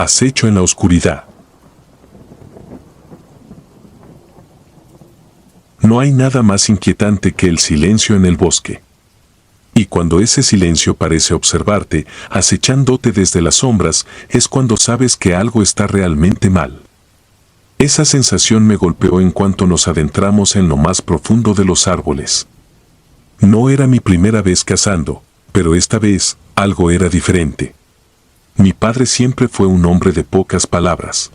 acecho en la oscuridad. No hay nada más inquietante que el silencio en el bosque. Y cuando ese silencio parece observarte, acechándote desde las sombras, es cuando sabes que algo está realmente mal. Esa sensación me golpeó en cuanto nos adentramos en lo más profundo de los árboles. No era mi primera vez cazando, pero esta vez algo era diferente. Mi padre siempre fue un hombre de pocas palabras.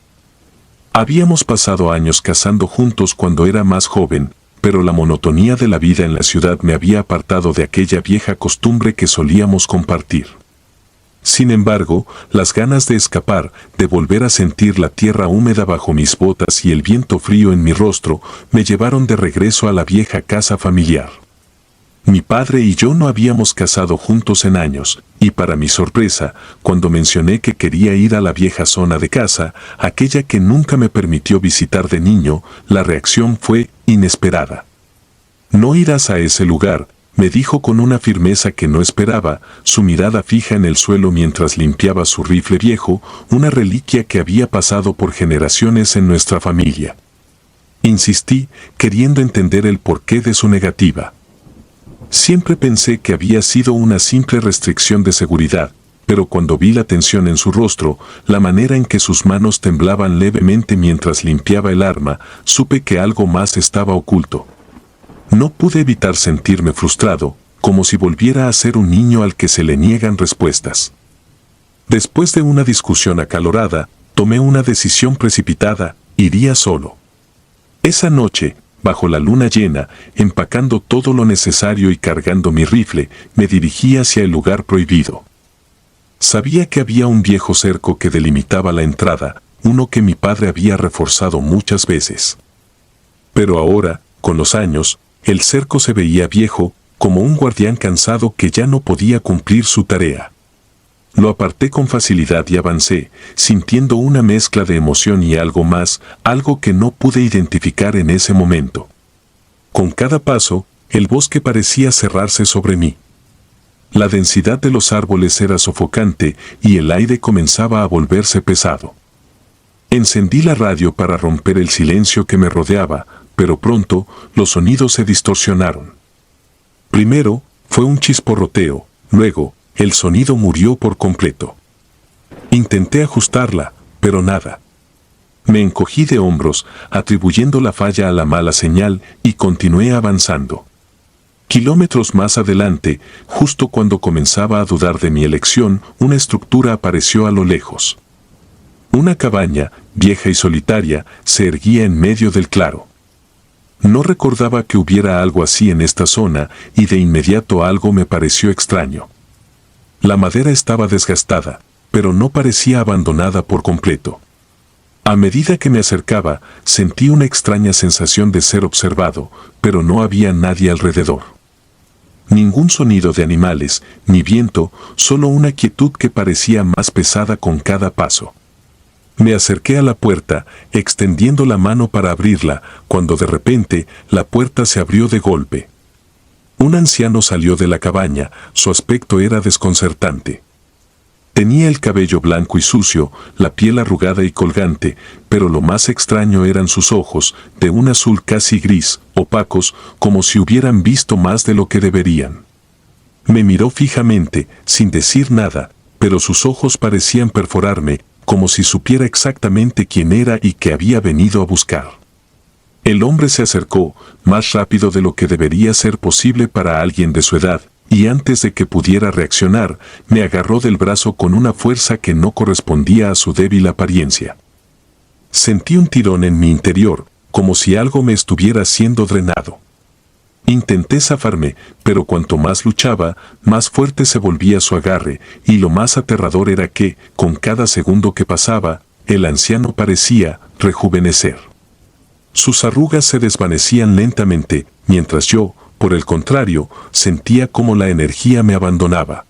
Habíamos pasado años cazando juntos cuando era más joven, pero la monotonía de la vida en la ciudad me había apartado de aquella vieja costumbre que solíamos compartir. Sin embargo, las ganas de escapar, de volver a sentir la tierra húmeda bajo mis botas y el viento frío en mi rostro, me llevaron de regreso a la vieja casa familiar. Mi padre y yo no habíamos cazado juntos en años, y para mi sorpresa, cuando mencioné que quería ir a la vieja zona de caza, aquella que nunca me permitió visitar de niño, la reacción fue inesperada. No irás a ese lugar, me dijo con una firmeza que no esperaba, su mirada fija en el suelo mientras limpiaba su rifle viejo, una reliquia que había pasado por generaciones en nuestra familia. Insistí, queriendo entender el porqué de su negativa. Siempre pensé que había sido una simple restricción de seguridad, pero cuando vi la tensión en su rostro, la manera en que sus manos temblaban levemente mientras limpiaba el arma, supe que algo más estaba oculto. No pude evitar sentirme frustrado, como si volviera a ser un niño al que se le niegan respuestas. Después de una discusión acalorada, tomé una decisión precipitada: iría solo. Esa noche, bajo la luna llena, empacando todo lo necesario y cargando mi rifle, me dirigí hacia el lugar prohibido. Sabía que había un viejo cerco que delimitaba la entrada, uno que mi padre había reforzado muchas veces. Pero ahora, con los años, el cerco se veía viejo, como un guardián cansado que ya no podía cumplir su tarea. Lo aparté con facilidad y avancé, sintiendo una mezcla de emoción y algo más, algo que no pude identificar en ese momento. Con cada paso, el bosque parecía cerrarse sobre mí. La densidad de los árboles era sofocante y el aire comenzaba a volverse pesado. Encendí la radio para romper el silencio que me rodeaba, pero pronto los sonidos se distorsionaron. Primero, fue un chisporroteo, luego, el sonido murió por completo. Intenté ajustarla, pero nada. Me encogí de hombros, atribuyendo la falla a la mala señal, y continué avanzando. Kilómetros más adelante, justo cuando comenzaba a dudar de mi elección, una estructura apareció a lo lejos. Una cabaña, vieja y solitaria, se erguía en medio del claro. No recordaba que hubiera algo así en esta zona, y de inmediato algo me pareció extraño. La madera estaba desgastada, pero no parecía abandonada por completo. A medida que me acercaba, sentí una extraña sensación de ser observado, pero no había nadie alrededor. Ningún sonido de animales, ni viento, solo una quietud que parecía más pesada con cada paso. Me acerqué a la puerta, extendiendo la mano para abrirla, cuando de repente la puerta se abrió de golpe. Un anciano salió de la cabaña, su aspecto era desconcertante. Tenía el cabello blanco y sucio, la piel arrugada y colgante, pero lo más extraño eran sus ojos, de un azul casi gris, opacos, como si hubieran visto más de lo que deberían. Me miró fijamente, sin decir nada, pero sus ojos parecían perforarme, como si supiera exactamente quién era y qué había venido a buscar. El hombre se acercó, más rápido de lo que debería ser posible para alguien de su edad, y antes de que pudiera reaccionar, me agarró del brazo con una fuerza que no correspondía a su débil apariencia. Sentí un tirón en mi interior, como si algo me estuviera siendo drenado. Intenté zafarme, pero cuanto más luchaba, más fuerte se volvía su agarre, y lo más aterrador era que, con cada segundo que pasaba, el anciano parecía rejuvenecer. Sus arrugas se desvanecían lentamente, mientras yo, por el contrario, sentía como la energía me abandonaba.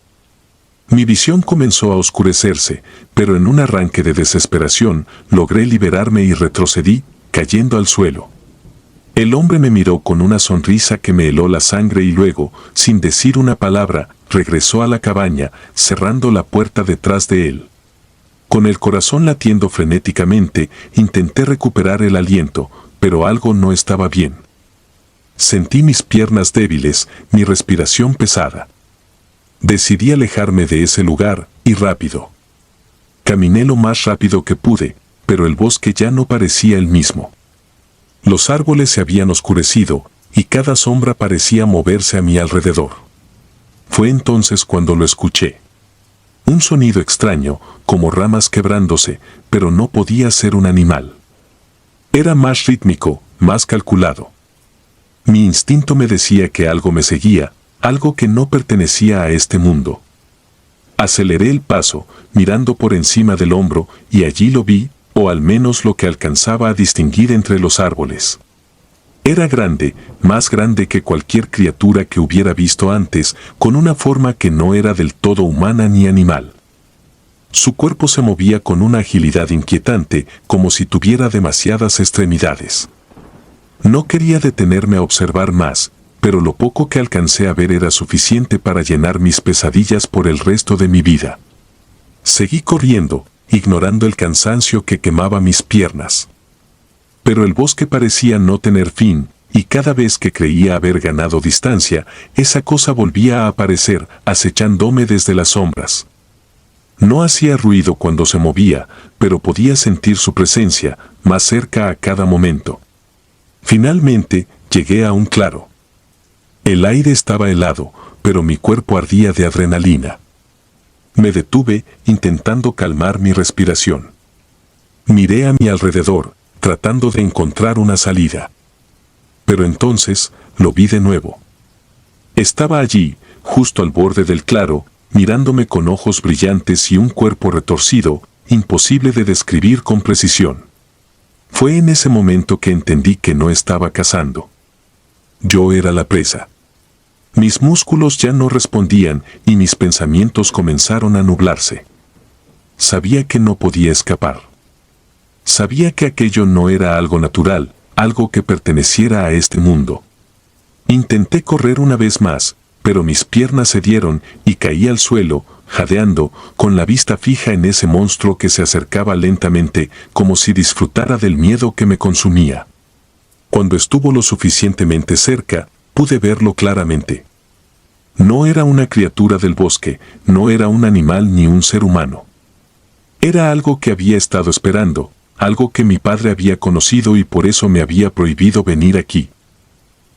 Mi visión comenzó a oscurecerse, pero en un arranque de desesperación, logré liberarme y retrocedí, cayendo al suelo. El hombre me miró con una sonrisa que me heló la sangre y luego, sin decir una palabra, regresó a la cabaña, cerrando la puerta detrás de él. Con el corazón latiendo frenéticamente, intenté recuperar el aliento, pero algo no estaba bien. Sentí mis piernas débiles, mi respiración pesada. Decidí alejarme de ese lugar, y rápido. Caminé lo más rápido que pude, pero el bosque ya no parecía el mismo. Los árboles se habían oscurecido, y cada sombra parecía moverse a mi alrededor. Fue entonces cuando lo escuché. Un sonido extraño, como ramas quebrándose, pero no podía ser un animal. Era más rítmico, más calculado. Mi instinto me decía que algo me seguía, algo que no pertenecía a este mundo. Aceleré el paso, mirando por encima del hombro, y allí lo vi, o al menos lo que alcanzaba a distinguir entre los árboles. Era grande, más grande que cualquier criatura que hubiera visto antes, con una forma que no era del todo humana ni animal. Su cuerpo se movía con una agilidad inquietante, como si tuviera demasiadas extremidades. No quería detenerme a observar más, pero lo poco que alcancé a ver era suficiente para llenar mis pesadillas por el resto de mi vida. Seguí corriendo, ignorando el cansancio que quemaba mis piernas. Pero el bosque parecía no tener fin, y cada vez que creía haber ganado distancia, esa cosa volvía a aparecer, acechándome desde las sombras. No hacía ruido cuando se movía, pero podía sentir su presencia, más cerca a cada momento. Finalmente, llegué a un claro. El aire estaba helado, pero mi cuerpo ardía de adrenalina. Me detuve, intentando calmar mi respiración. Miré a mi alrededor, tratando de encontrar una salida. Pero entonces, lo vi de nuevo. Estaba allí, justo al borde del claro, mirándome con ojos brillantes y un cuerpo retorcido, imposible de describir con precisión. Fue en ese momento que entendí que no estaba cazando. Yo era la presa. Mis músculos ya no respondían y mis pensamientos comenzaron a nublarse. Sabía que no podía escapar. Sabía que aquello no era algo natural, algo que perteneciera a este mundo. Intenté correr una vez más, pero mis piernas cedieron y caí al suelo, jadeando, con la vista fija en ese monstruo que se acercaba lentamente, como si disfrutara del miedo que me consumía. Cuando estuvo lo suficientemente cerca, pude verlo claramente. No era una criatura del bosque, no era un animal ni un ser humano. Era algo que había estado esperando, algo que mi padre había conocido y por eso me había prohibido venir aquí.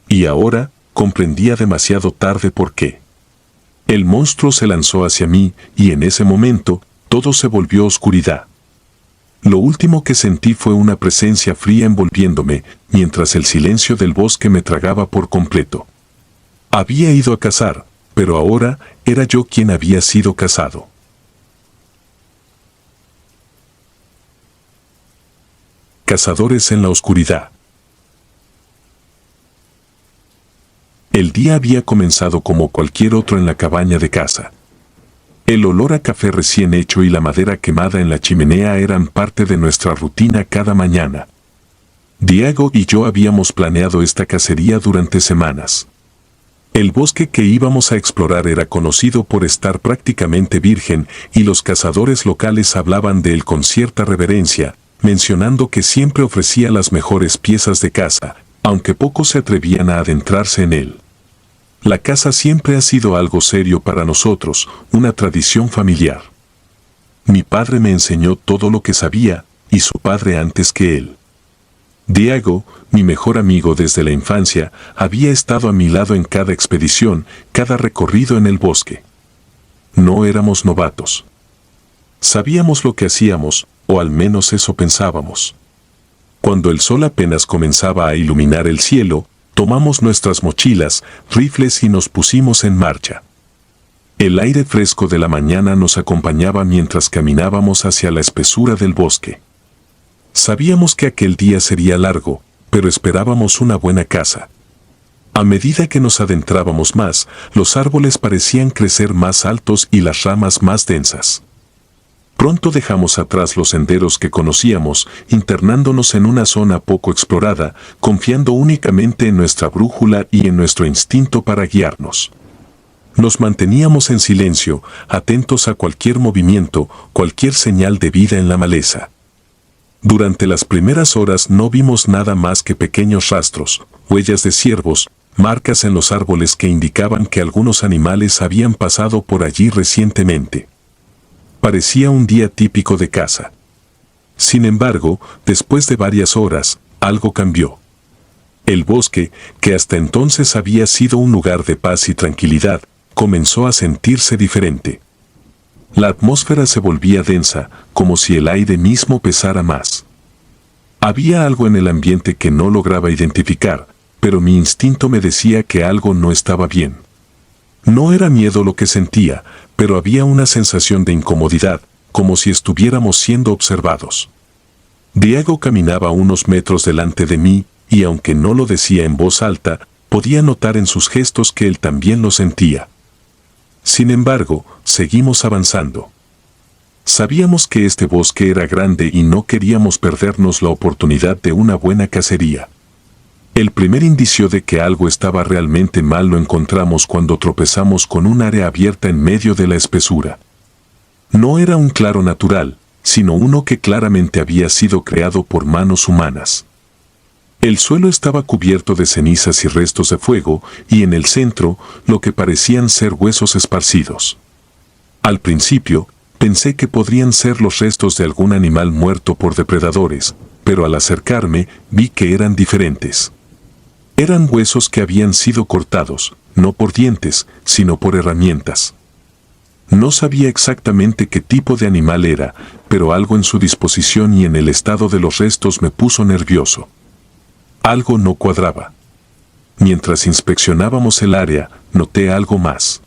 Y ahora, comprendía demasiado tarde por qué. El monstruo se lanzó hacia mí y en ese momento, todo se volvió oscuridad. Lo último que sentí fue una presencia fría envolviéndome, mientras el silencio del bosque me tragaba por completo. Había ido a cazar, pero ahora era yo quien había sido cazado. Cazadores en la oscuridad. El día había comenzado como cualquier otro en la cabaña de caza. El olor a café recién hecho y la madera quemada en la chimenea eran parte de nuestra rutina cada mañana. Diego y yo habíamos planeado esta cacería durante semanas. El bosque que íbamos a explorar era conocido por estar prácticamente virgen y los cazadores locales hablaban de él con cierta reverencia, mencionando que siempre ofrecía las mejores piezas de caza, aunque pocos se atrevían a adentrarse en él. La caza siempre ha sido algo serio para nosotros, una tradición familiar. Mi padre me enseñó todo lo que sabía, y su padre antes que él. Diego, mi mejor amigo desde la infancia, había estado a mi lado en cada expedición, cada recorrido en el bosque. No éramos novatos. Sabíamos lo que hacíamos, o al menos eso pensábamos. Cuando el sol apenas comenzaba a iluminar el cielo, tomamos nuestras mochilas, rifles y nos pusimos en marcha. El aire fresco de la mañana nos acompañaba mientras caminábamos hacia la espesura del bosque. Sabíamos que aquel día sería largo, pero esperábamos una buena caza. A medida que nos adentrábamos más, los árboles parecían crecer más altos y las ramas más densas. Pronto dejamos atrás los senderos que conocíamos, internándonos en una zona poco explorada, confiando únicamente en nuestra brújula y en nuestro instinto para guiarnos. Nos manteníamos en silencio, atentos a cualquier movimiento, cualquier señal de vida en la maleza. Durante las primeras horas no vimos nada más que pequeños rastros, huellas de ciervos, marcas en los árboles que indicaban que algunos animales habían pasado por allí recientemente. Parecía un día típico de caza. Sin embargo, después de varias horas, algo cambió. El bosque, que hasta entonces había sido un lugar de paz y tranquilidad, comenzó a sentirse diferente. La atmósfera se volvía densa, como si el aire mismo pesara más. Había algo en el ambiente que no lograba identificar, pero mi instinto me decía que algo no estaba bien. No era miedo lo que sentía, pero había una sensación de incomodidad, como si estuviéramos siendo observados. Diego caminaba unos metros delante de mí, y aunque no lo decía en voz alta, podía notar en sus gestos que él también lo sentía. Sin embargo, seguimos avanzando. Sabíamos que este bosque era grande y no queríamos perdernos la oportunidad de una buena cacería. El primer indicio de que algo estaba realmente mal lo encontramos cuando tropezamos con un área abierta en medio de la espesura. No era un claro natural, sino uno que claramente había sido creado por manos humanas. El suelo estaba cubierto de cenizas y restos de fuego, y en el centro, lo que parecían ser huesos esparcidos. Al principio, pensé que podrían ser los restos de algún animal muerto por depredadores, pero al acercarme, vi que eran diferentes. Eran huesos que habían sido cortados, no por dientes, sino por herramientas. No sabía exactamente qué tipo de animal era, pero algo en su disposición y en el estado de los restos me puso nervioso. Algo no cuadraba. Mientras inspeccionábamos el área, noté algo más.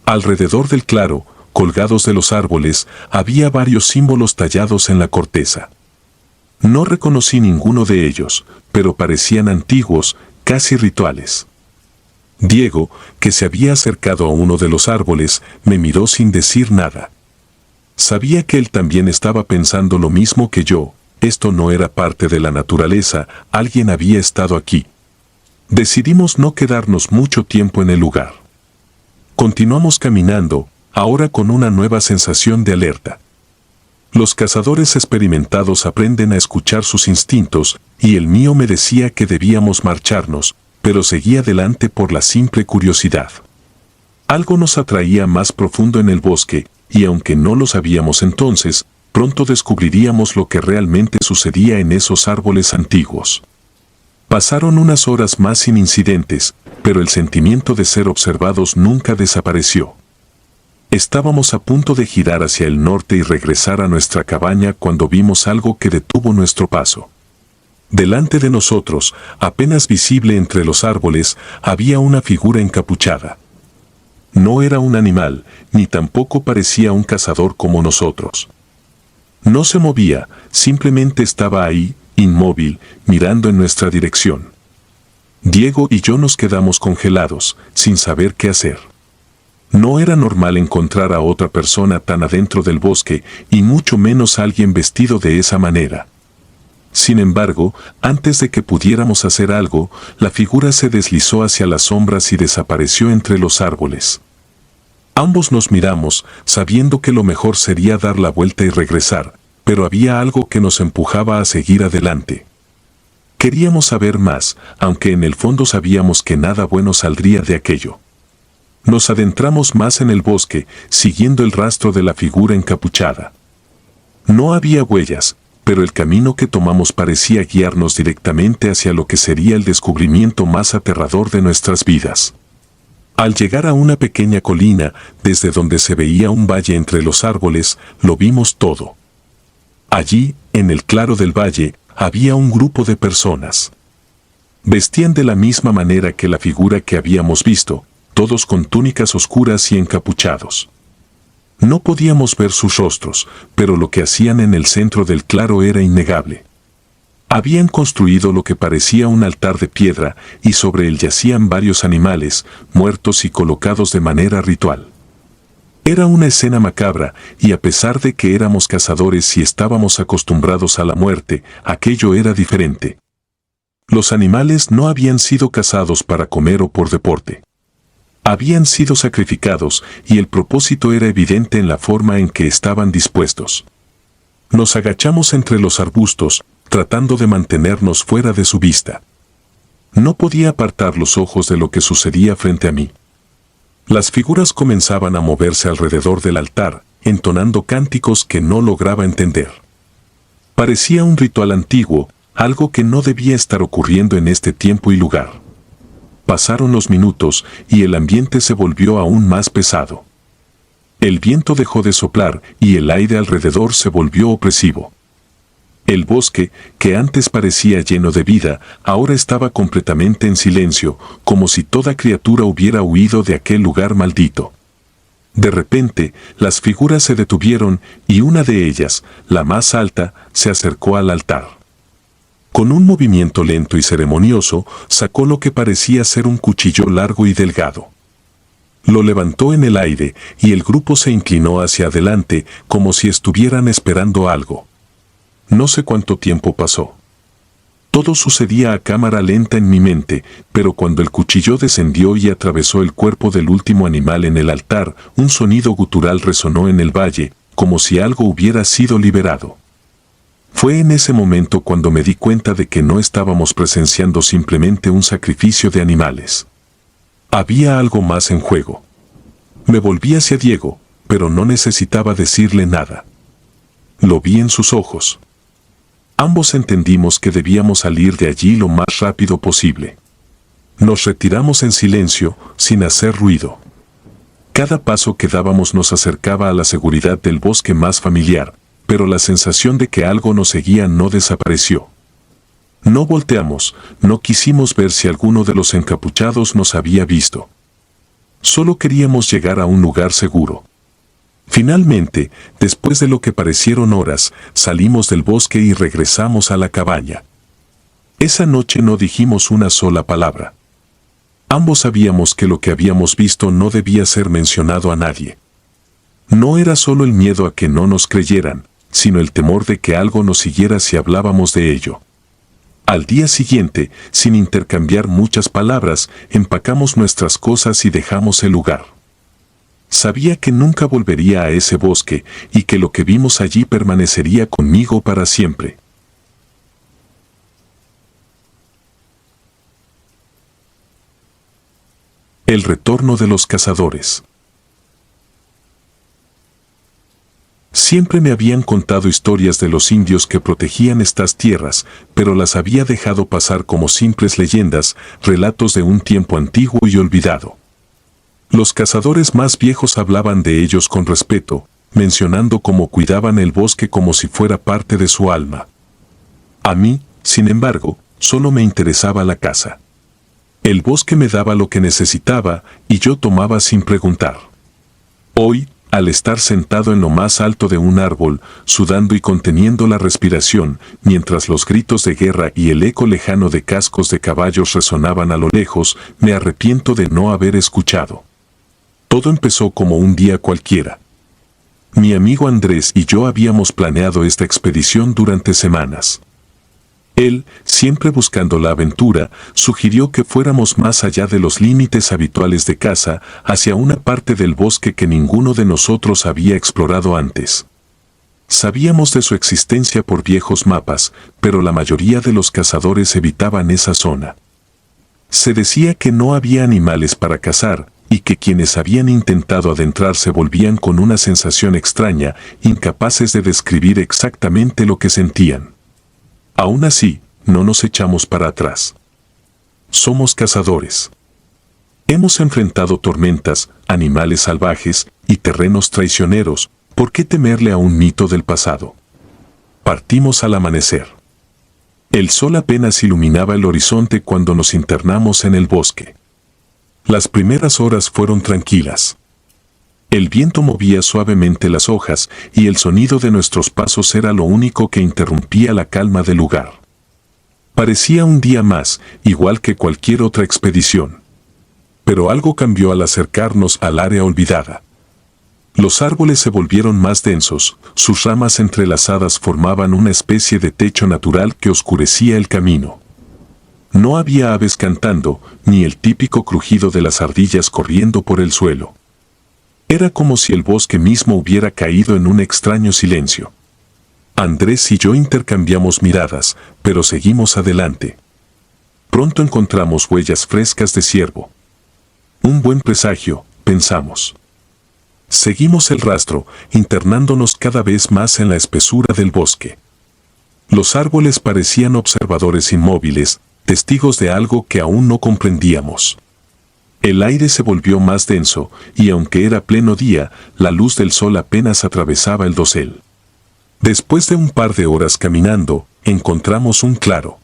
Alrededor del claro, colgados de los árboles, había varios símbolos tallados en la corteza. No reconocí ninguno de ellos, pero parecían antiguos, casi rituales. Diego, que se había acercado a uno de los árboles, me miró sin decir nada. Sabía que él también estaba pensando lo mismo que yo. Esto no era parte de la naturaleza, alguien había estado aquí. Decidimos no quedarnos mucho tiempo en el lugar. Continuamos caminando, ahora con una nueva sensación de alerta. Los cazadores experimentados aprenden a escuchar sus instintos, y el mío me decía que debíamos marcharnos, pero seguía adelante por la simple curiosidad. Algo nos atraía más profundo en el bosque, y aunque no lo sabíamos entonces, pronto descubriríamos lo que realmente sucedía en esos árboles antiguos. Pasaron unas horas más sin incidentes, pero el sentimiento de ser observados nunca desapareció. Estábamos a punto de girar hacia el norte y regresar a nuestra cabaña cuando vimos algo que detuvo nuestro paso. Delante de nosotros, apenas visible entre los árboles, había una figura encapuchada. No era un animal, ni tampoco parecía un cazador como nosotros. No se movía, simplemente estaba ahí, inmóvil, mirando en nuestra dirección. Diego y yo nos quedamos congelados, sin saber qué hacer. No era normal encontrar a otra persona tan adentro del bosque, y mucho menos a alguien vestido de esa manera. Sin embargo, antes de que pudiéramos hacer algo, la figura se deslizó hacia las sombras y desapareció entre los árboles. Ambos nos miramos, sabiendo que lo mejor sería dar la vuelta y regresar, pero había algo que nos empujaba a seguir adelante. Queríamos saber más, aunque en el fondo sabíamos que nada bueno saldría de aquello. Nos adentramos más en el bosque, siguiendo el rastro de la figura encapuchada. No había huellas, pero el camino que tomamos parecía guiarnos directamente hacia lo que sería el descubrimiento más aterrador de nuestras vidas. Al llegar a una pequeña colina, desde donde se veía un valle entre los árboles, lo vimos todo. Allí, en el claro del valle, había un grupo de personas. Vestían de la misma manera que la figura que habíamos visto, todos con túnicas oscuras y encapuchados. No podíamos ver sus rostros, pero lo que hacían en el centro del claro era innegable. Habían construido lo que parecía un altar de piedra, y sobre él yacían varios animales, muertos y colocados de manera ritual. Era una escena macabra, y a pesar de que éramos cazadores y estábamos acostumbrados a la muerte, aquello era diferente. Los animales no habían sido cazados para comer o por deporte. Habían sido sacrificados y el propósito era evidente en la forma en que estaban dispuestos. Nos agachamos entre los arbustos, tratando de mantenernos fuera de su vista. No podía apartar los ojos de lo que sucedía frente a mí. Las figuras comenzaban a moverse alrededor del altar, entonando cánticos que no lograba entender. Parecía un ritual antiguo, algo que no debía estar ocurriendo en este tiempo y lugar. Pasaron los minutos y el ambiente se volvió aún más pesado. El viento dejó de soplar y el aire alrededor se volvió opresivo. El bosque, que antes parecía lleno de vida, ahora estaba completamente en silencio, como si toda criatura hubiera huido de aquel lugar maldito. De repente, las figuras se detuvieron y una de ellas, la más alta, se acercó al altar. Con un movimiento lento y ceremonioso, sacó lo que parecía ser un cuchillo largo y delgado. Lo levantó en el aire y el grupo se inclinó hacia adelante como si estuvieran esperando algo. No sé cuánto tiempo pasó. Todo sucedía a cámara lenta en mi mente, pero cuando el cuchillo descendió y atravesó el cuerpo del último animal en el altar, un sonido gutural resonó en el valle, como si algo hubiera sido liberado. Fue en ese momento cuando me di cuenta de que no estábamos presenciando simplemente un sacrificio de animales. Había algo más en juego. Me volví hacia Diego, pero no necesitaba decirle nada. Lo vi en sus ojos. Ambos entendimos que debíamos salir de allí lo más rápido posible. Nos retiramos en silencio, sin hacer ruido. Cada paso que dábamos nos acercaba a la seguridad del bosque más familiar, pero la sensación de que algo nos seguía no desapareció. No volteamos, no quisimos ver si alguno de los encapuchados nos había visto. Solo queríamos llegar a un lugar seguro. Finalmente, después de lo que parecieron horas, salimos del bosque y regresamos a la cabaña. Esa noche no dijimos una sola palabra. Ambos sabíamos que lo que habíamos visto no debía ser mencionado a nadie. No era solo el miedo a que no nos creyeran, sino el temor de que algo nos siguiera si hablábamos de ello. Al día siguiente, sin intercambiar muchas palabras, empacamos nuestras cosas y dejamos el lugar. Sabía que nunca volvería a ese bosque y que lo que vimos allí permanecería conmigo para siempre. El retorno de los cazadores. Siempre me habían contado historias de los indios que protegían estas tierras, pero las había dejado pasar como simples leyendas, relatos de un tiempo antiguo y olvidado. Los cazadores más viejos hablaban de ellos con respeto, mencionando cómo cuidaban el bosque como si fuera parte de su alma. A mí, sin embargo, solo me interesaba la caza. El bosque me daba lo que necesitaba y yo tomaba sin preguntar. Hoy, al estar sentado en lo más alto de un árbol, sudando y conteniendo la respiración, mientras los gritos de guerra y el eco lejano de cascos de caballos resonaban a lo lejos, me arrepiento de no haber escuchado. Todo empezó como un día cualquiera. Mi amigo Andrés y yo habíamos planeado esta expedición durante semanas. Él, siempre buscando la aventura, sugirió que fuéramos más allá de los límites habituales de caza, hacia una parte del bosque que ninguno de nosotros había explorado antes. Sabíamos de su existencia por viejos mapas, pero la mayoría de los cazadores evitaban esa zona. Se decía que no había animales para cazar, y que quienes habían intentado adentrarse volvían con una sensación extraña, incapaces de describir exactamente lo que sentían. Aún así, no nos echamos para atrás. Somos cazadores. Hemos enfrentado tormentas, animales salvajes y terrenos traicioneros. ¿Por qué temerle a un mito del pasado? Partimos al amanecer. El sol apenas iluminaba el horizonte cuando nos internamos en el bosque. Las primeras horas fueron tranquilas. El viento movía suavemente las hojas y el sonido de nuestros pasos era lo único que interrumpía la calma del lugar. Parecía un día más, igual que cualquier otra expedición. Pero algo cambió al acercarnos al área olvidada. Los árboles se volvieron más densos, sus ramas entrelazadas formaban una especie de techo natural que oscurecía el camino. No había aves cantando, ni el típico crujido de las ardillas corriendo por el suelo. Era como si el bosque mismo hubiera caído en un extraño silencio. Andrés y yo intercambiamos miradas, pero seguimos adelante. Pronto encontramos huellas frescas de ciervo. Un buen presagio, pensamos. Seguimos el rastro, internándonos cada vez más en la espesura del bosque. Los árboles parecían observadores inmóviles, testigos de algo que aún no comprendíamos. El aire se volvió más denso, y aunque era pleno día, la luz del sol apenas atravesaba el dosel. Después de un par de horas caminando, encontramos un claro.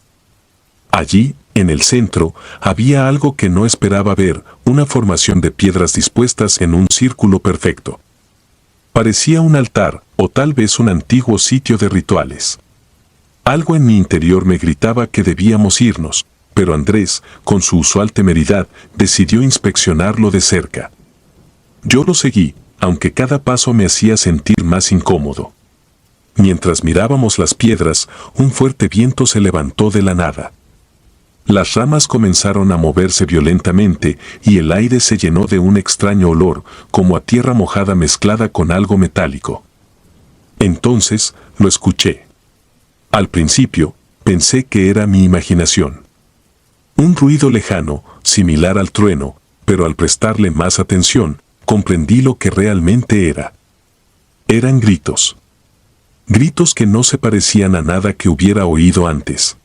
Allí, en el centro, había algo que no esperaba ver, una formación de piedras dispuestas en un círculo perfecto. Parecía un altar, o tal vez un antiguo sitio de rituales. Algo en mi interior me gritaba que debíamos irnos, pero Andrés, con su usual temeridad, decidió inspeccionarlo de cerca. Yo lo seguí, aunque cada paso me hacía sentir más incómodo. Mientras mirábamos las piedras, un fuerte viento se levantó de la nada. Las ramas comenzaron a moverse violentamente y el aire se llenó de un extraño olor, como a tierra mojada mezclada con algo metálico. Entonces, lo escuché. Al principio, pensé que era mi imaginación. Un ruido lejano, similar al trueno, pero al prestarle más atención, comprendí lo que realmente era. Eran gritos. Gritos que no se parecían a nada que hubiera oído antes.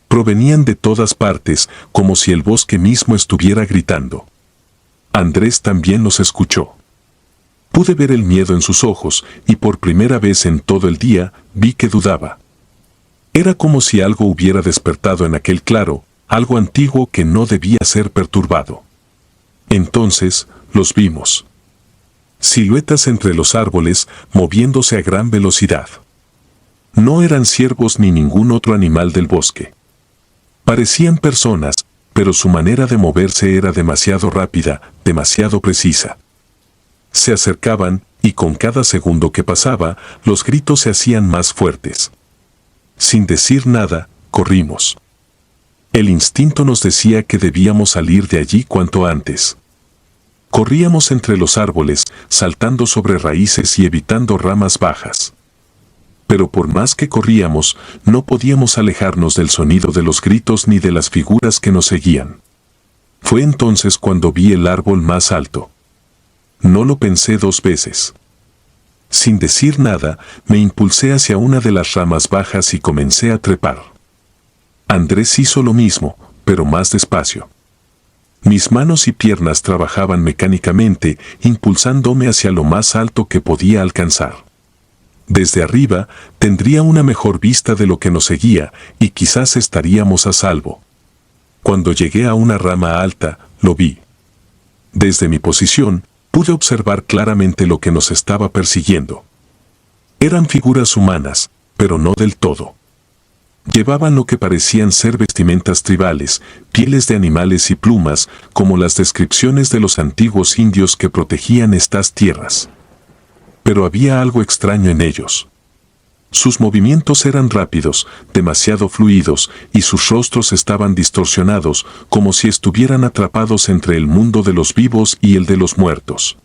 Provenían de todas partes, como si el bosque mismo estuviera gritando. Andrés también los escuchó. Pude ver el miedo en sus ojos, y por primera vez en todo el día, vi que dudaba. Era como si algo hubiera despertado en aquel claro, algo antiguo que no debía ser perturbado. Entonces, los vimos. Siluetas entre los árboles, moviéndose a gran velocidad. No eran ciervos ni ningún otro animal del bosque. Parecían personas, pero su manera de moverse era demasiado rápida, demasiado precisa. Se acercaban, y con cada segundo que pasaba, los gritos se hacían más fuertes. Sin decir nada, corrimos. El instinto nos decía que debíamos salir de allí cuanto antes. Corríamos entre los árboles, saltando sobre raíces y evitando ramas bajas. Pero por más que corríamos, no podíamos alejarnos del sonido de los gritos ni de las figuras que nos seguían. Fue entonces cuando vi el árbol más alto. No lo pensé dos veces. Sin decir nada, me impulsé hacia una de las ramas bajas y comencé a trepar. Andrés hizo lo mismo, pero más despacio. Mis manos y piernas trabajaban mecánicamente, impulsándome hacia lo más alto que podía alcanzar. Desde arriba, tendría una mejor vista de lo que nos seguía, y quizás estaríamos a salvo. Cuando llegué a una rama alta, lo vi. Desde mi posición, pude observar claramente lo que nos estaba persiguiendo. Eran figuras humanas, pero no del todo. Llevaban lo que parecían ser vestimentas tribales, pieles de animales y plumas, como las descripciones de los antiguos indios que protegían estas tierras. Pero había algo extraño en ellos. Sus movimientos eran rápidos, demasiado fluidos, y sus rostros estaban distorsionados, como si estuvieran atrapados entre el mundo de los vivos y el de los muertos.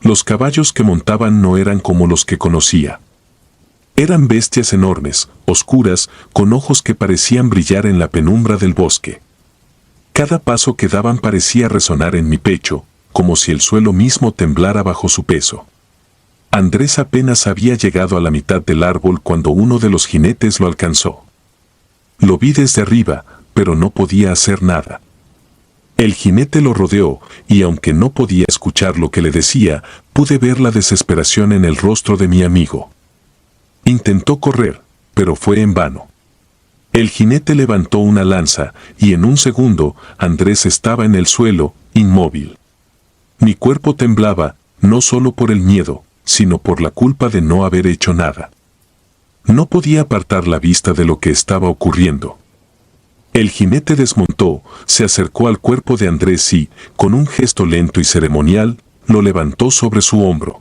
Los caballos que montaban no eran como los que conocía. Eran bestias enormes, oscuras, con ojos que parecían brillar en la penumbra del bosque. Cada paso que daban parecía resonar en mi pecho, como si el suelo mismo temblara bajo su peso. Andrés apenas había llegado a la mitad del árbol cuando uno de los jinetes lo alcanzó. Lo vi desde arriba, pero no podía hacer nada. El jinete lo rodeó, y aunque no podía escuchar lo que le decía, pude ver la desesperación en el rostro de mi amigo. Intentó correr, pero fue en vano. El jinete levantó una lanza, y en un segundo, Andrés estaba en el suelo, inmóvil. Mi cuerpo temblaba, no solo por el miedo, sino por la culpa de no haber hecho nada. No podía apartar la vista de lo que estaba ocurriendo. El jinete desmontó, se acercó al cuerpo de Andrés y, con un gesto lento y ceremonial, lo levantó sobre su hombro.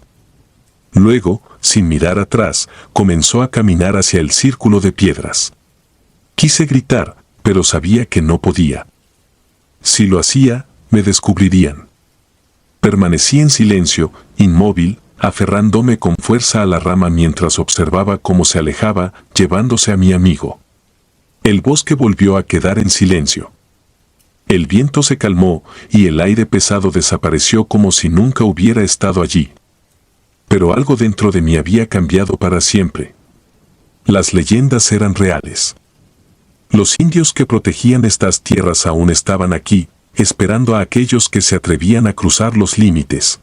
Luego, sin mirar atrás, comenzó a caminar hacia el círculo de piedras. Quise gritar, pero sabía que no podía. Si lo hacía, me descubrirían. Permanecí en silencio, inmóvil, aferrándome con fuerza a la rama mientras observaba cómo se alejaba, llevándose a mi amigo. El bosque volvió a quedar en silencio. El viento se calmó y el aire pesado desapareció como si nunca hubiera estado allí. Pero algo dentro de mí había cambiado para siempre. Las leyendas eran reales. Los indios que protegían estas tierras aún estaban aquí, esperando a aquellos que se atrevían a cruzar los límites.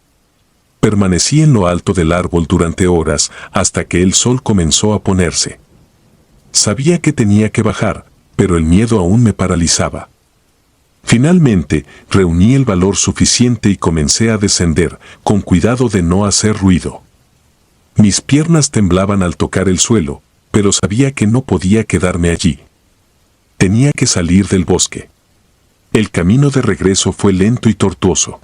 Permanecí en lo alto del árbol durante horas hasta que el sol comenzó a ponerse. Sabía que tenía que bajar, pero el miedo aún me paralizaba. Finalmente, reuní el valor suficiente y comencé a descender, con cuidado de no hacer ruido. Mis piernas temblaban al tocar el suelo, pero sabía que no podía quedarme allí. Tenía que salir del bosque. El camino de regreso fue lento y tortuoso.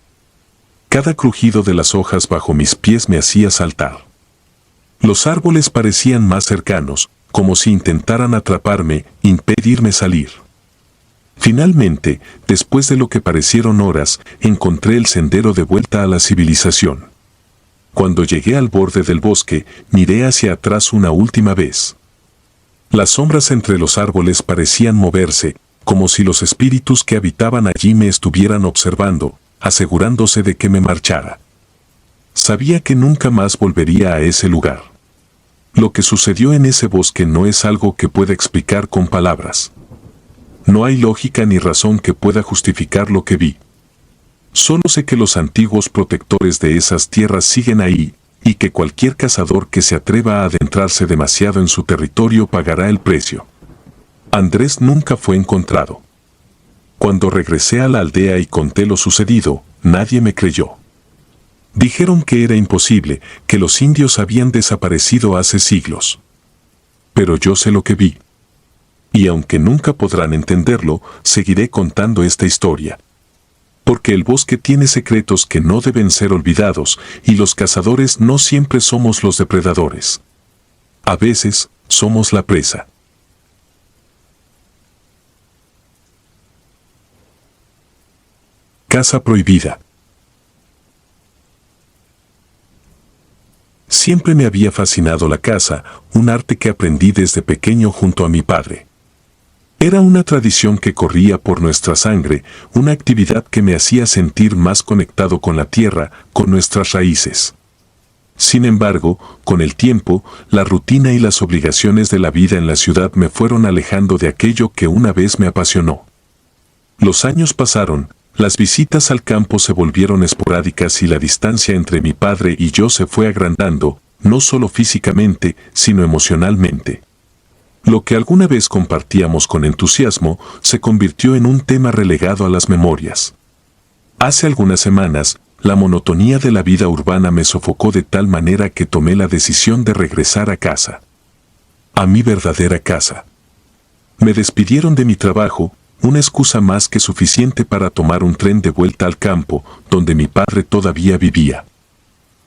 Cada crujido de las hojas bajo mis pies me hacía saltar. Los árboles parecían más cercanos, como si intentaran atraparme, impedirme salir. Finalmente, después de lo que parecieron horas, encontré el sendero de vuelta a la civilización. Cuando llegué al borde del bosque, miré hacia atrás una última vez. Las sombras entre los árboles parecían moverse, como si los espíritus que habitaban allí me estuvieran observando, asegurándose de que me marchara. Sabía que nunca más volvería a ese lugar. Lo que sucedió en ese bosque no es algo que pueda explicar con palabras. No hay lógica ni razón que pueda justificar lo que vi. Solo sé que los antiguos protectores de esas tierras siguen ahí, y que cualquier cazador que se atreva a adentrarse demasiado en su territorio pagará el precio. Andrés nunca fue encontrado. Cuando regresé a la aldea y conté lo sucedido, nadie me creyó. Dijeron que era imposible, que los indios habían desaparecido hace siglos. Pero yo sé lo que vi. Y aunque nunca podrán entenderlo, seguiré contando esta historia. Porque el bosque tiene secretos que no deben ser olvidados, y los cazadores no siempre somos los depredadores. A veces, somos la presa. Casa prohibida. Siempre me había fascinado la caza, un arte que aprendí desde pequeño junto a mi padre. Era una tradición que corría por nuestra sangre, una actividad que me hacía sentir más conectado con la tierra, con nuestras raíces. Sin embargo, con el tiempo, la rutina y las obligaciones de la vida en la ciudad me fueron alejando de aquello que una vez me apasionó. Los años pasaron, las visitas al campo se volvieron esporádicas y la distancia entre mi padre y yo se fue agrandando, no solo físicamente, sino emocionalmente. Lo que alguna vez compartíamos con entusiasmo se convirtió en un tema relegado a las memorias. Hace algunas semanas, la monotonía de la vida urbana me sofocó de tal manera que tomé la decisión de regresar a casa. A mi verdadera casa. Me despidieron de mi trabajo, una excusa más que suficiente para tomar un tren de vuelta al campo, donde mi padre todavía vivía.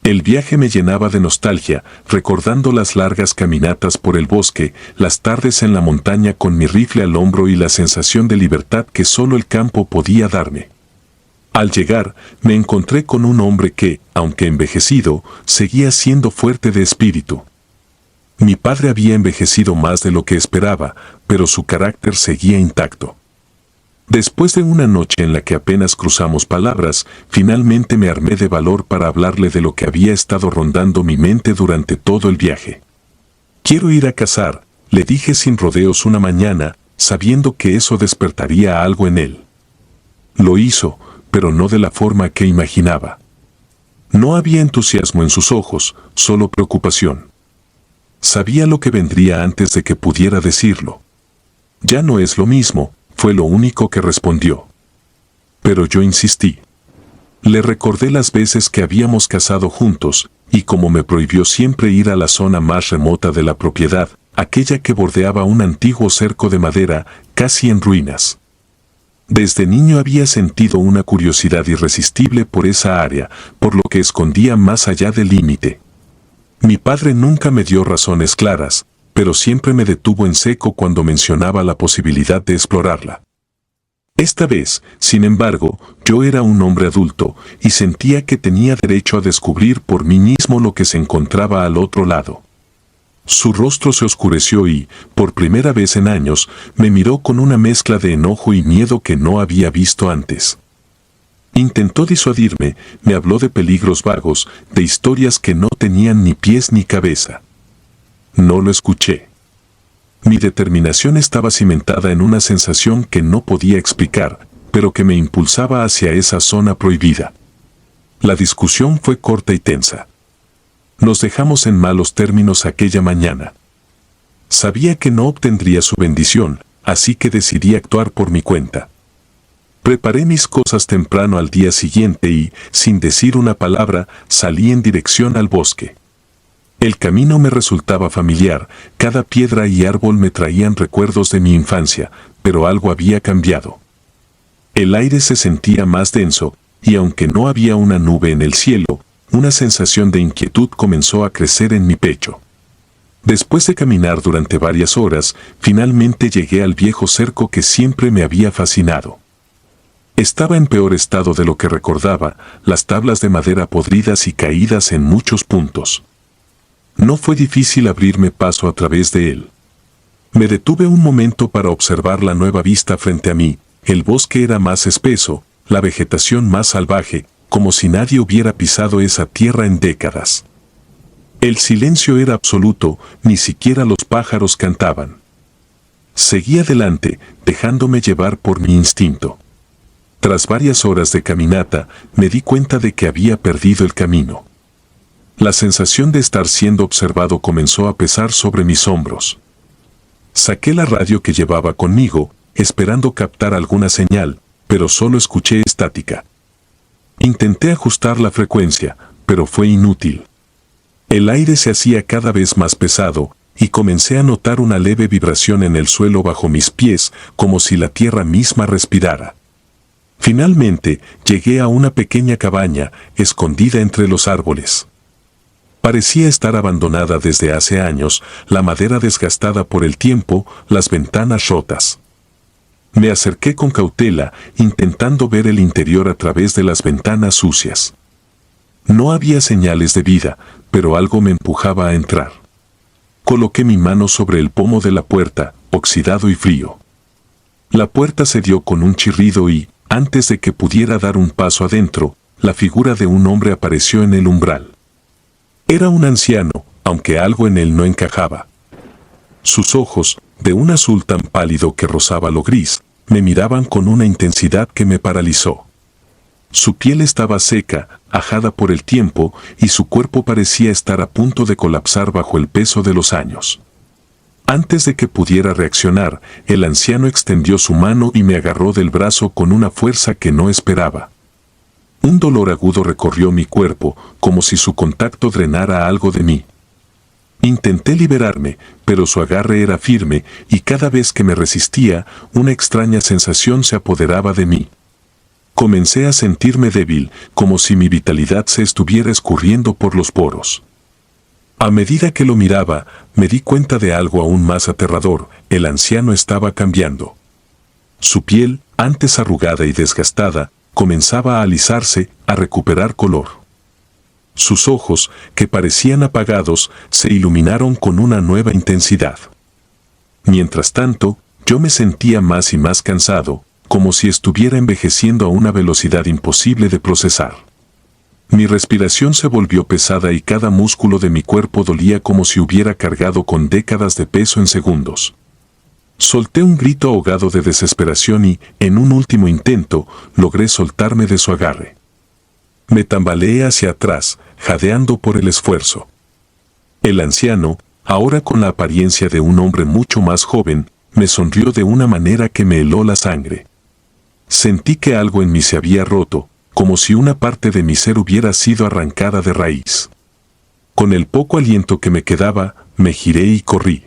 El viaje me llenaba de nostalgia, recordando las largas caminatas por el bosque, las tardes en la montaña con mi rifle al hombro y la sensación de libertad que solo el campo podía darme. Al llegar, me encontré con un hombre que, aunque envejecido, seguía siendo fuerte de espíritu. Mi padre había envejecido más de lo que esperaba, pero su carácter seguía intacto. Después de una noche en la que apenas cruzamos palabras, finalmente me armé de valor para hablarle de lo que había estado rondando mi mente durante todo el viaje. Quiero ir a cazar, le dije sin rodeos una mañana, sabiendo que eso despertaría algo en él. Lo hizo, pero no de la forma que imaginaba. No había entusiasmo en sus ojos, solo preocupación. Sabía lo que vendría antes de que pudiera decirlo. Ya no es lo mismo, fue lo único que respondió. Pero yo insistí. Le recordé las veces que habíamos cazado juntos, y cómo me prohibió siempre ir a la zona más remota de la propiedad, aquella que bordeaba un antiguo cerco de madera, casi en ruinas. Desde niño había sentido una curiosidad irresistible por esa área, por lo que escondía más allá del límite. Mi padre nunca me dio razones claras, pero siempre me detuvo en seco cuando mencionaba la posibilidad de explorarla. Esta vez, sin embargo, yo era un hombre adulto y sentía que tenía derecho a descubrir por mí mismo lo que se encontraba al otro lado. Su rostro se oscureció y, por primera vez en años, me miró con una mezcla de enojo y miedo que no había visto antes. Intentó disuadirme, me habló de peligros vagos, de historias que no tenían ni pies ni cabeza. No lo escuché. Mi determinación estaba cimentada en una sensación que no podía explicar, pero que me impulsaba hacia esa zona prohibida. La discusión fue corta y tensa. Nos dejamos en malos términos aquella mañana. Sabía que no obtendría su bendición, así que decidí actuar por mi cuenta. Preparé mis cosas temprano al día siguiente y, sin decir una palabra, salí en dirección al bosque. El camino me resultaba familiar, cada piedra y árbol me traían recuerdos de mi infancia, pero algo había cambiado. El aire se sentía más denso, y aunque no había una nube en el cielo, una sensación de inquietud comenzó a crecer en mi pecho. Después de caminar durante varias horas, finalmente llegué al viejo cerco que siempre me había fascinado. Estaba en peor estado de lo que recordaba, las tablas de madera podridas y caídas en muchos puntos. No fue difícil abrirme paso a través de él. Me detuve un momento para observar la nueva vista frente a mí. El bosque era más espeso, la vegetación más salvaje, como si nadie hubiera pisado esa tierra en décadas. El silencio era absoluto, ni siquiera los pájaros cantaban. Seguí adelante, dejándome llevar por mi instinto. Tras varias horas de caminata, me di cuenta de que había perdido el camino. La sensación de estar siendo observado comenzó a pesar sobre mis hombros. Saqué la radio que llevaba conmigo, esperando captar alguna señal, pero solo escuché estática. Intenté ajustar la frecuencia, pero fue inútil. El aire se hacía cada vez más pesado, y comencé a notar una leve vibración en el suelo bajo mis pies, como si la tierra misma respirara. Finalmente, llegué a una pequeña cabaña, escondida entre los árboles. Parecía estar abandonada desde hace años, la madera desgastada por el tiempo, las ventanas rotas. Me acerqué con cautela, intentando ver el interior a través de las ventanas sucias. No había señales de vida, pero algo me empujaba a entrar. Coloqué mi mano sobre el pomo de la puerta, oxidado y frío. La puerta cedió con un chirrido y, antes de que pudiera dar un paso adentro, la figura de un hombre apareció en el umbral. Era un anciano, aunque algo en él no encajaba. Sus ojos, de un azul tan pálido que rozaba lo gris, me miraban con una intensidad que me paralizó. Su piel estaba seca, ajada por el tiempo, y su cuerpo parecía estar a punto de colapsar bajo el peso de los años. Antes de que pudiera reaccionar, el anciano extendió su mano y me agarró del brazo con una fuerza que no esperaba. Un dolor agudo recorrió mi cuerpo, como si su contacto drenara algo de mí. Intenté liberarme, pero su agarre era firme, y cada vez que me resistía, una extraña sensación se apoderaba de mí. Comencé a sentirme débil, como si mi vitalidad se estuviera escurriendo por los poros. A medida que lo miraba, me di cuenta de algo aún más aterrador: el anciano estaba cambiando. Su piel, antes arrugada y desgastada, comenzaba a alisarse, a recuperar color. Sus ojos, que parecían apagados, se iluminaron con una nueva intensidad. Mientras tanto, yo me sentía más y más cansado, como si estuviera envejeciendo a una velocidad imposible de procesar. Mi respiración se volvió pesada y cada músculo de mi cuerpo dolía como si hubiera cargado con décadas de peso en segundos. Solté un grito ahogado de desesperación y, en un último intento, logré soltarme de su agarre. Me tambaleé hacia atrás, jadeando por el esfuerzo. El anciano, ahora con la apariencia de un hombre mucho más joven, me sonrió de una manera que me heló la sangre. Sentí que algo en mí se había roto, como si una parte de mi ser hubiera sido arrancada de raíz. Con el poco aliento que me quedaba, me giré y corrí.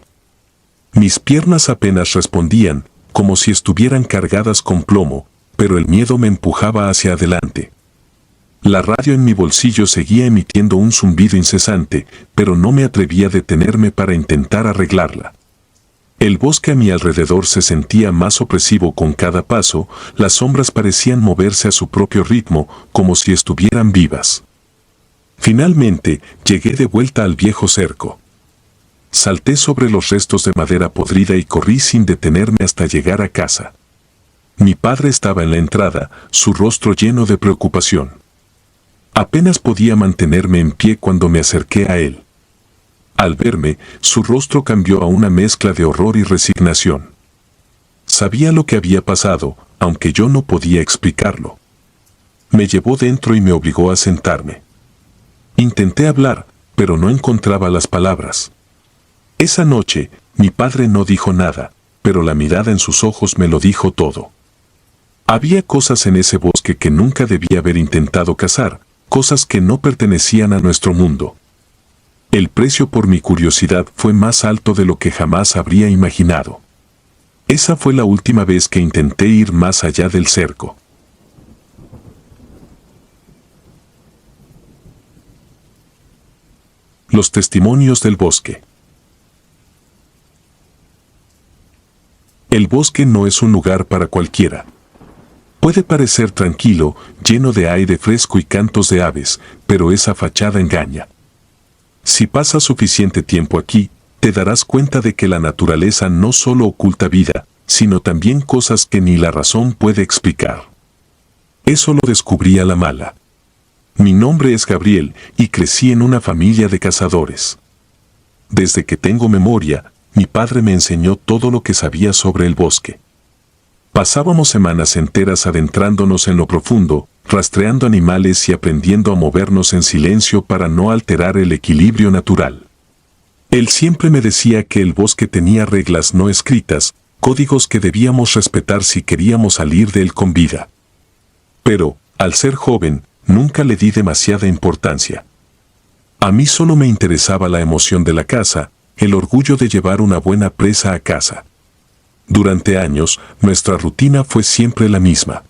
Mis piernas apenas respondían, como si estuvieran cargadas con plomo, pero el miedo me empujaba hacia adelante. La radio en mi bolsillo seguía emitiendo un zumbido incesante, pero no me atreví a detenerme para intentar arreglarla. El bosque a mi alrededor se sentía más opresivo con cada paso, las sombras parecían moverse a su propio ritmo, como si estuvieran vivas. Finalmente, llegué de vuelta al viejo cerco. Salté sobre los restos de madera podrida y corrí sin detenerme hasta llegar a casa. Mi padre estaba en la entrada, su rostro lleno de preocupación. Apenas podía mantenerme en pie cuando me acerqué a él. Al verme, su rostro cambió a una mezcla de horror y resignación. Sabía lo que había pasado, aunque yo no podía explicarlo. Me llevó dentro y me obligó a sentarme. Intenté hablar, pero no encontraba las palabras. Esa noche, mi padre no dijo nada, pero la mirada en sus ojos me lo dijo todo. Había cosas en ese bosque que nunca debía haber intentado cazar, cosas que no pertenecían a nuestro mundo. El precio por mi curiosidad fue más alto de lo que jamás habría imaginado. Esa fue la última vez que intenté ir más allá del cerco. Los testimonios del bosque. El bosque no es un lugar para cualquiera. Puede parecer tranquilo, lleno de aire fresco y cantos de aves, pero esa fachada engaña. Si pasas suficiente tiempo aquí, te darás cuenta de que la naturaleza no solo oculta vida, sino también cosas que ni la razón puede explicar. Eso lo descubrí a la mala. Mi nombre es Gabriel y crecí en una familia de cazadores. Desde que tengo memoria, mi padre me enseñó todo lo que sabía sobre el bosque. Pasábamos semanas enteras adentrándonos en lo profundo, rastreando animales y aprendiendo a movernos en silencio para no alterar el equilibrio natural. Él siempre me decía que el bosque tenía reglas no escritas, códigos que debíamos respetar si queríamos salir de él con vida. Pero, al ser joven, nunca le di demasiada importancia. A mí solo me interesaba la emoción de la caza, el orgullo de llevar una buena presa a casa. Durante años, nuestra rutina fue siempre la misma.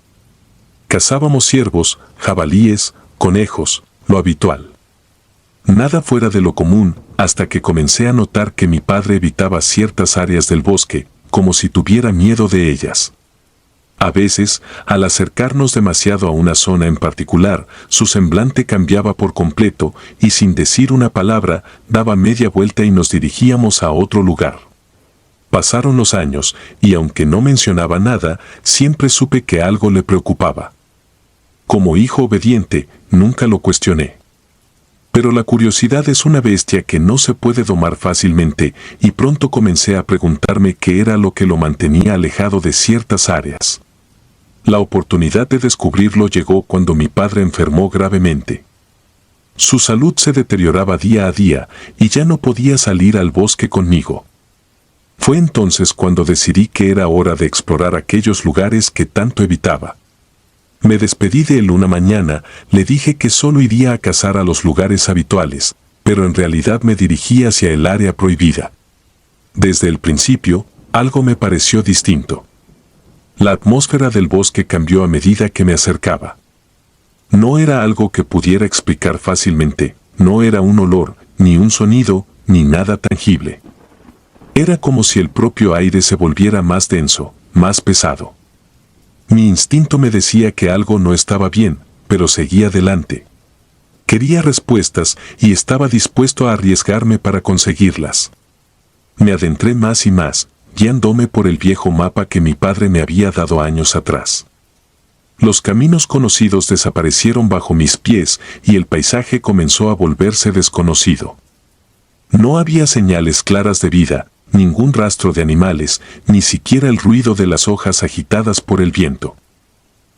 Cazábamos ciervos, jabalíes, conejos, lo habitual. Nada fuera de lo común, hasta que comencé a notar que mi padre evitaba ciertas áreas del bosque, como si tuviera miedo de ellas. A veces, al acercarnos demasiado a una zona en particular, su semblante cambiaba por completo y sin decir una palabra, daba media vuelta y nos dirigíamos a otro lugar. Pasaron los años, y aunque no mencionaba nada, siempre supe que algo le preocupaba. Como hijo obediente, nunca lo cuestioné. Pero la curiosidad es una bestia que no se puede domar fácilmente, y pronto comencé a preguntarme qué era lo que lo mantenía alejado de ciertas áreas. La oportunidad de descubrirlo llegó cuando mi padre enfermó gravemente. Su salud se deterioraba día a día, y ya no podía salir al bosque conmigo. Fue entonces cuando decidí que era hora de explorar aquellos lugares que tanto evitaba. Me despedí de él una mañana, le dije que solo iría a cazar a los lugares habituales, pero en realidad me dirigí hacia el área prohibida. Desde el principio, algo me pareció distinto. La atmósfera del bosque cambió a medida que me acercaba. No era algo que pudiera explicar fácilmente, no era un olor, ni un sonido, ni nada tangible. Era como si el propio aire se volviera más denso, más pesado. Mi instinto me decía que algo no estaba bien, pero seguía adelante. Quería respuestas y estaba dispuesto a arriesgarme para conseguirlas. Me adentré más y más, guiándome por el viejo mapa que mi padre me había dado años atrás. Los caminos conocidos desaparecieron bajo mis pies y el paisaje comenzó a volverse desconocido. No había señales claras de vida, ningún rastro de animales, ni siquiera el ruido de las hojas agitadas por el viento.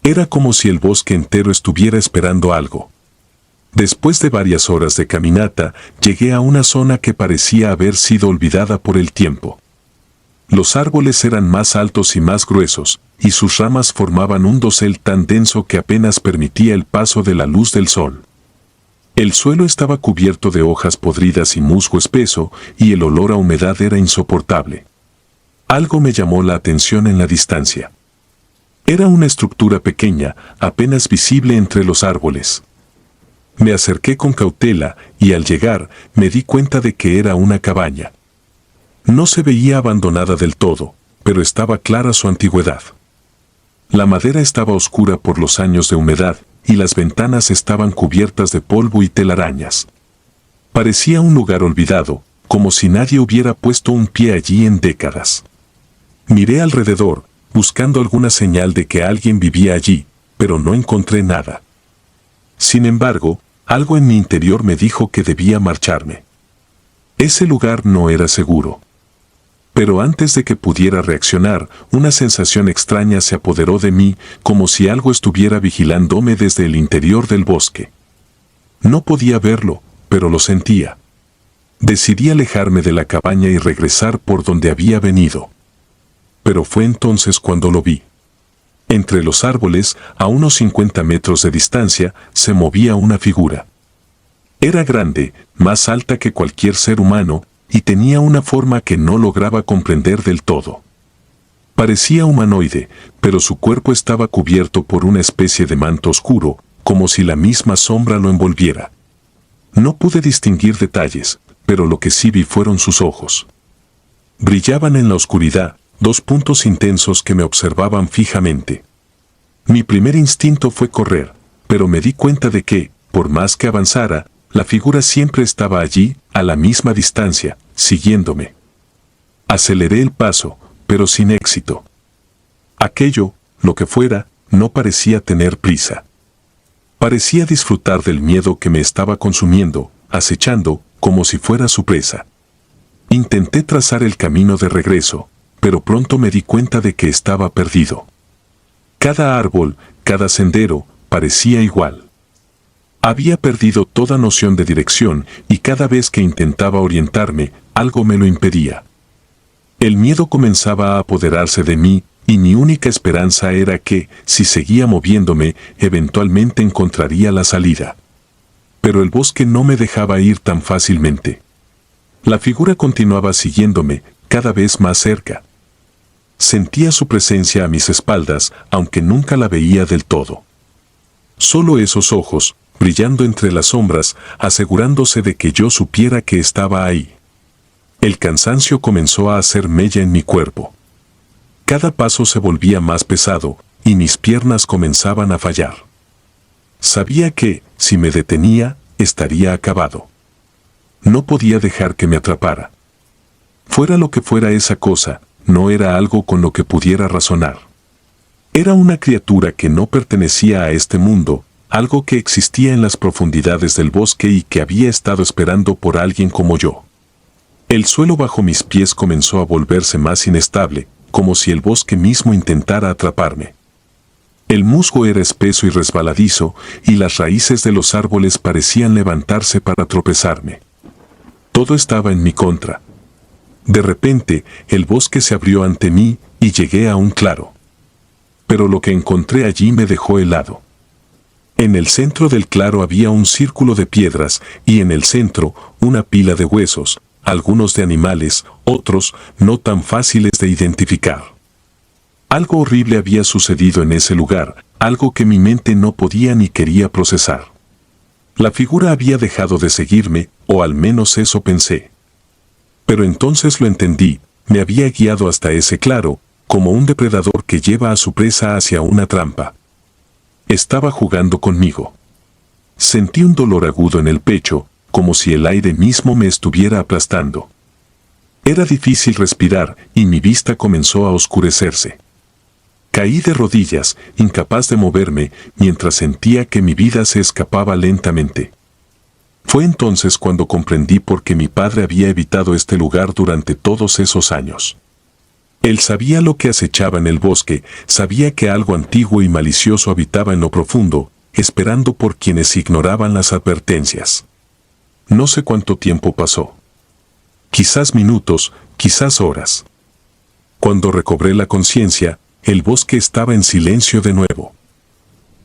Era como si el bosque entero estuviera esperando algo. Después de varias horas de caminata, llegué a una zona que parecía haber sido olvidada por el tiempo. Los árboles eran más altos y más gruesos, y sus ramas formaban un dosel tan denso que apenas permitía el paso de la luz del sol. El suelo estaba cubierto de hojas podridas y musgo espeso, y el olor a humedad era insoportable. Algo me llamó la atención en la distancia. Era una estructura pequeña, apenas visible entre los árboles. Me acerqué con cautela y al llegar me di cuenta de que era una cabaña. No se veía abandonada del todo, pero estaba clara su antigüedad. La madera estaba oscura por los años de humedad y las ventanas estaban cubiertas de polvo y telarañas. Parecía un lugar olvidado, como si nadie hubiera puesto un pie allí en décadas. Miré alrededor, buscando alguna señal de que alguien vivía allí, pero no encontré nada. Sin embargo, algo en mi interior me dijo que debía marcharme. Ese lugar no era seguro. Pero antes de que pudiera reaccionar, una sensación extraña se apoderó de mí, como si algo estuviera vigilándome desde el interior del bosque. No podía verlo, pero lo sentía. Decidí alejarme de la cabaña y regresar por donde había venido. Pero fue entonces cuando lo vi. Entre los árboles, a unos 50 metros de distancia, se movía una figura. Era grande, más alta que cualquier ser humano, y tenía una forma que no lograba comprender del todo. Parecía humanoide, pero su cuerpo estaba cubierto por una especie de manto oscuro, como si la misma sombra lo envolviera. No pude distinguir detalles, pero lo que sí vi fueron sus ojos. Brillaban en la oscuridad, dos puntos intensos que me observaban fijamente. Mi primer instinto fue correr, pero me di cuenta de que, por más que avanzara, la figura siempre estaba allí, a la misma distancia, siguiéndome. Aceleré el paso, pero sin éxito. Aquello, lo que fuera, no parecía tener prisa. Parecía disfrutar del miedo que me estaba consumiendo, acechando, como si fuera su presa. Intenté trazar el camino de regreso, pero pronto me di cuenta de que estaba perdido. Cada árbol, cada sendero, parecía igual. Había perdido toda noción de dirección y cada vez que intentaba orientarme, algo me lo impedía. El miedo comenzaba a apoderarse de mí y mi única esperanza era que, si seguía moviéndome, eventualmente encontraría la salida. Pero el bosque no me dejaba ir tan fácilmente. La figura continuaba siguiéndome, cada vez más cerca. Sentía su presencia a mis espaldas, aunque nunca la veía del todo. Solo esos ojos, brillando entre las sombras, asegurándose de que yo supiera que estaba ahí. El cansancio comenzó a hacer mella en mi cuerpo. Cada paso se volvía más pesado, y mis piernas comenzaban a fallar. Sabía que, si me detenía, estaría acabado. No podía dejar que me atrapara. Fuera lo que fuera esa cosa, no era algo con lo que pudiera razonar. Era una criatura que no pertenecía a este mundo, algo que existía en las profundidades del bosque y que había estado esperando por alguien como yo. El suelo bajo mis pies comenzó a volverse más inestable, como si el bosque mismo intentara atraparme. El musgo era espeso y resbaladizo, y las raíces de los árboles parecían levantarse para tropezarme. Todo estaba en mi contra. De repente, el bosque se abrió ante mí y llegué a un claro. Pero lo que encontré allí me dejó helado. En el centro del claro había un círculo de piedras y en el centro una pila de huesos, algunos de animales, otros no tan fáciles de identificar. Algo horrible había sucedido en ese lugar, algo que mi mente no podía ni quería procesar. La figura había dejado de seguirme, o al menos eso pensé. Pero entonces lo entendí, me había guiado hasta ese claro, como un depredador que lleva a su presa hacia una trampa. Estaba jugando conmigo. Sentí un dolor agudo en el pecho, como si el aire mismo me estuviera aplastando. Era difícil respirar y mi vista comenzó a oscurecerse. Caí de rodillas, incapaz de moverme, mientras sentía que mi vida se escapaba lentamente. Fue entonces cuando comprendí por qué mi padre había evitado este lugar durante todos esos años. Él sabía lo que acechaba en el bosque, sabía que algo antiguo y malicioso habitaba en lo profundo, esperando por quienes ignoraban las advertencias. No sé cuánto tiempo pasó. Quizás minutos, quizás horas. Cuando recobré la conciencia, el bosque estaba en silencio de nuevo.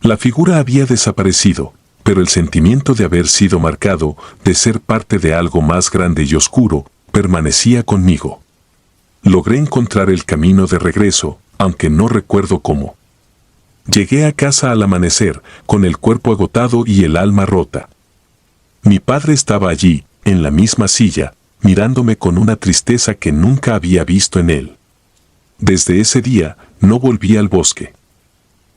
La figura había desaparecido, pero el sentimiento de haber sido marcado, de ser parte de algo más grande y oscuro, permanecía conmigo. Logré encontrar el camino de regreso, aunque no recuerdo cómo. Llegué a casa al amanecer, con el cuerpo agotado y el alma rota. Mi padre estaba allí, en la misma silla, mirándome con una tristeza que nunca había visto en él. Desde ese día, no volví al bosque.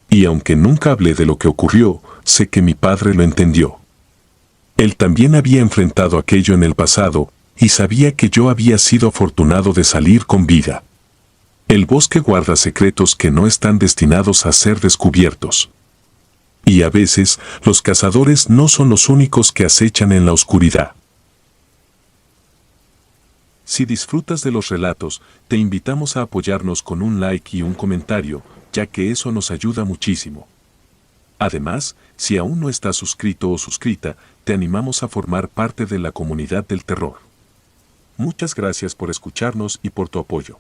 Y aunque nunca hablé de lo que ocurrió, sé que mi padre lo entendió. Él también había enfrentado aquello en el pasado, y sabía que yo había sido afortunado de salir con vida. El bosque guarda secretos que no están destinados a ser descubiertos. Y a veces, los cazadores no son los únicos que acechan en la oscuridad. Si disfrutas de los relatos, te invitamos a apoyarnos con un like y un comentario, ya que eso nos ayuda muchísimo. Además, si aún no estás suscrito o suscrita, te animamos a formar parte de la comunidad del terror. Muchas gracias por escucharnos y por tu apoyo.